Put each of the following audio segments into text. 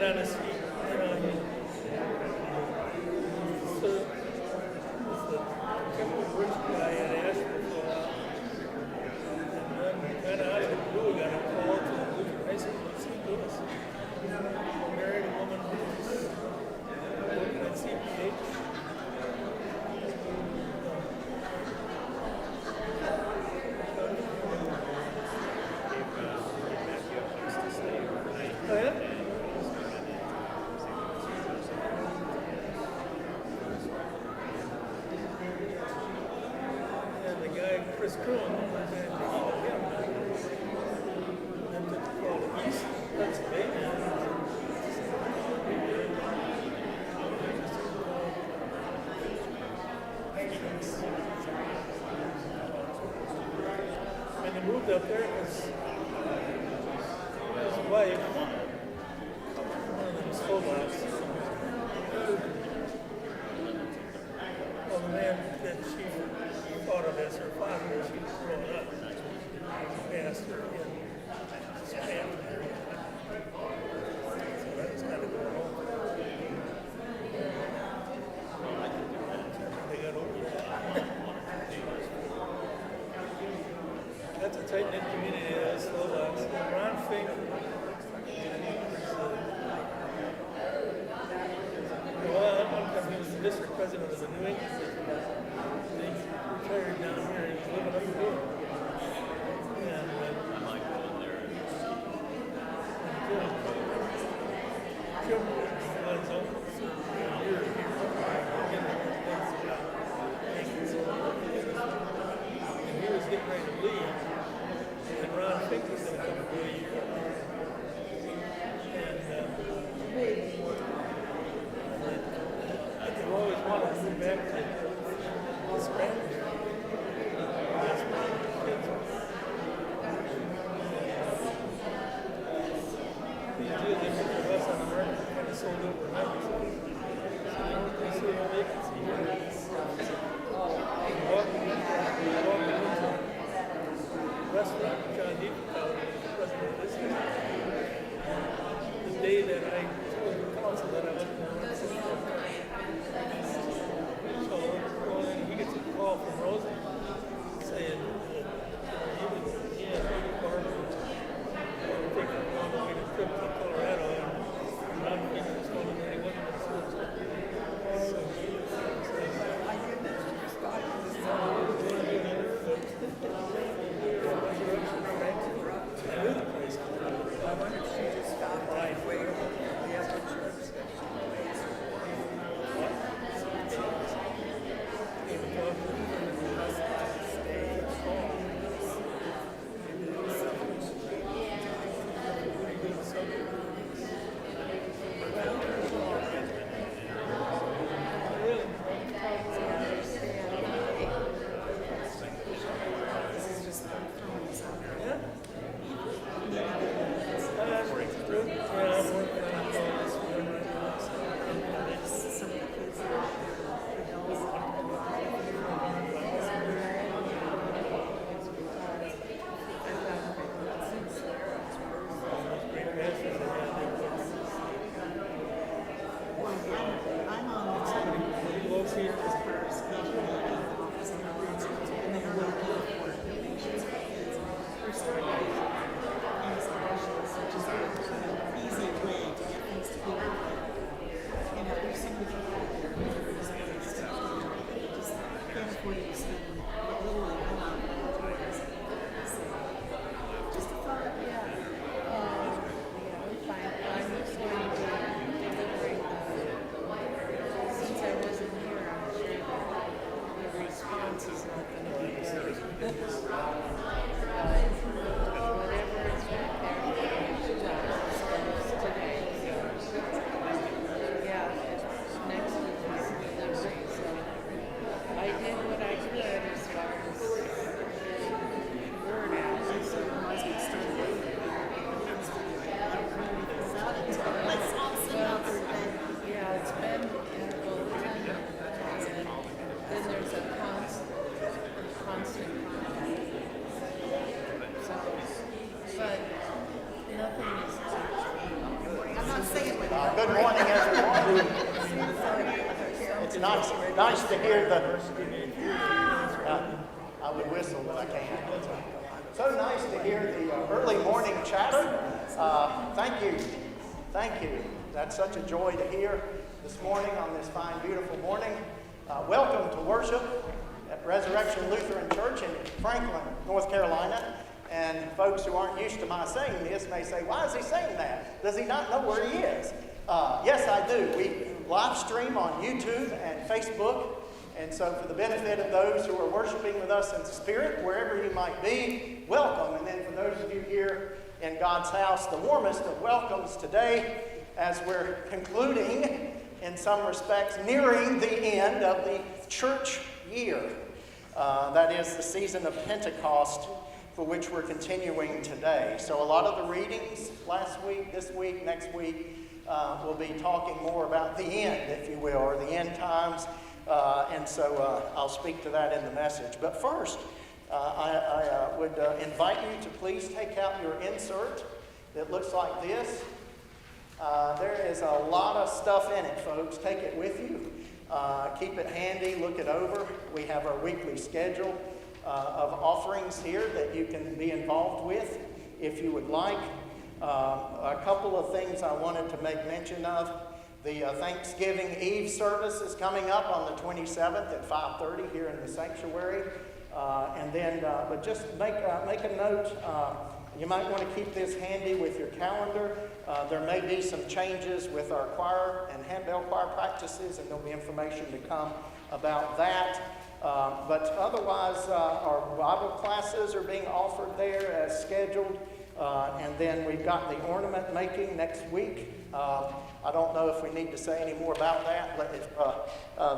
on his feet. So was the Kimberly Rich guy at Asheville for a while. And then kind of out of the blue, got a call to the Lutheran High School in St. Louis. Married a woman who was working at CPH. Oh, yeah? And the guy, Chris Kroon, was in him. And took the call to East Pennsylvania. When they moved up there, it was his wife. Well, the man that she thought of as her father when she was growing up, passed her in Japan. So that was kind of going on. They got over that. That's a tight-knit community, Slovaks. Ron Fink. He was the district president of the New England. He retired down here. He was living up here. And Kim was uncle for a year here. And he was getting ready to leave. And Ron Fink was going to come for a year. And always wanted to move back to this grandparent. That's my kids. These deals they put the bus on the market kind of sold over numbers. So they see a vacancy here. Walking into a restaurant, John Deep, the president of this guy. The day that I told the council that I wasn't going to sit down. So he gets a call from Rosa saying he and Rudy Barber were taking a long-way trip to Colorado, and Ron Fink was told him that he wasn't going to switch. So I knew the place. I wonder if she just stopped right where the other church. good morning, everyone. It's nice to hear the. I would whistle, but I can't. So nice to hear the early morning chatter. Thank you. That's such a joy to hear this morning on this fine, beautiful morning. Welcome to worship at Resurrection Lutheran Church in Franklin, North Carolina. And folks who aren't used to my saying this may say, why is he saying that? Does he not know where he is? Yes, I do. We live stream on YouTube and Facebook. And so for the benefit of those who are worshiping with us in spirit, wherever you might be, welcome. And then for those of you here in God's house, the warmest of welcomes today as we're concluding, in some respects, nearing the end of the church year. That is the season of Pentecost, for which we're continuing today. So a lot of the readings last week, this week, next week, we'll be talking more about the end, if you will, or the end times. And so I'll speak to that in the message. But first, I would invite you to please take out your insert that looks like this. There is a lot of stuff in it, folks. Take it with you. Keep it handy. Look it over. We have our weekly schedule of offerings here that you can be involved with if you would like. A couple of things I wanted to make mention of. The Thanksgiving Eve service is coming up on the 27th at 5:30 here in the sanctuary. And then, but just make a note. You might want to keep this handy with your calendar. There may be some changes with our choir and handbell choir practices, and there'll be information to come about that. But otherwise, our Bible classes are being offered there as scheduled. And then we've got the ornament making next week. I don't know if we need to say any more about that.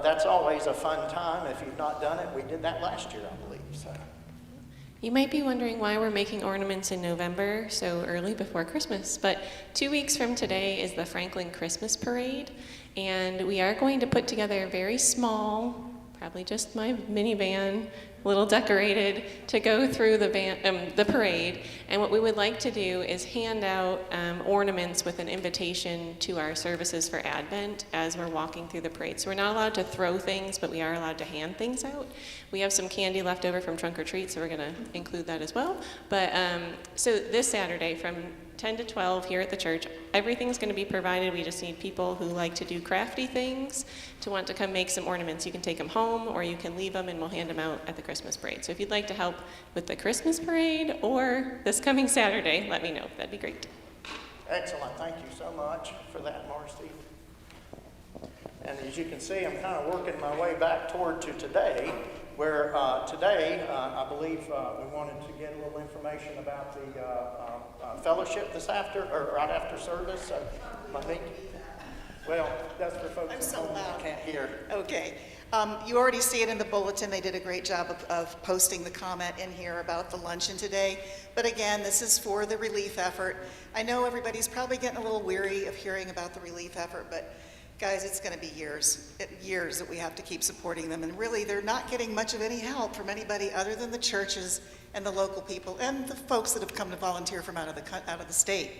That's always a fun time. If you've not done it, we did that last year, I believe. So. You might be wondering why we're making ornaments in November, so early before Christmas. But 2 weeks from today is the Franklin Christmas Parade. And we are going to put together a very small, probably just my minivan, a little decorated, to go through the parade. And what we would like to do is hand out ornaments with an invitation to our services for Advent as we're walking through the parade. So we're not allowed to throw things, but we are allowed to hand things out. We have some candy left over from Trunk or Treat, so we're going to include that as well. But so this Saturday from 10 to 12 here at the church, everything's going to be provided. We just need people who like to do crafty things to want to come make some ornaments. You can take them home or you can leave them and we'll hand them out at the Christmas parade. So if you'd like to help with the Christmas parade or this coming Saturday, let me know. That'd be great. Excellent. Thank you so much for that, Marcy. And as you can see, I'm kind of working my way back toward to today, where today, I believe we wanted to get a little information about the fellowship right after service. So, well, that's for folks I'm so loud. Can't hear. Okay. You already see it in the bulletin. They did a great job of posting the comment in here about the luncheon today. But again, this is for the relief effort. I know everybody's probably getting a little weary of hearing about the relief effort, but guys, it's going to be years that we have to keep supporting them. And really, they're not getting much of any help from anybody other than the churches and the local people and the folks that have come to volunteer from out of the state.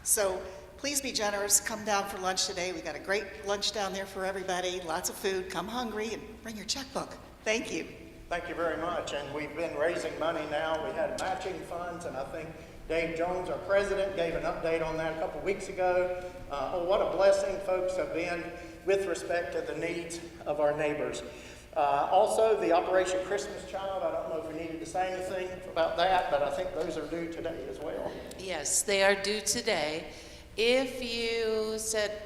So please be generous. Come down for lunch today. We got a great lunch down there for everybody. Lots of food. Come hungry and bring your checkbook. Thank you. Thank you very much. And we've been raising money now. We had matching funds, and I think Dave Jones, our president, gave an update on that a couple weeks ago. What a blessing folks have been with respect to the needs of our neighbors. Also, the Operation Christmas Child, I don't know if we needed to say anything about that, but I think those are due today as well. Yes, they are due today. If you said,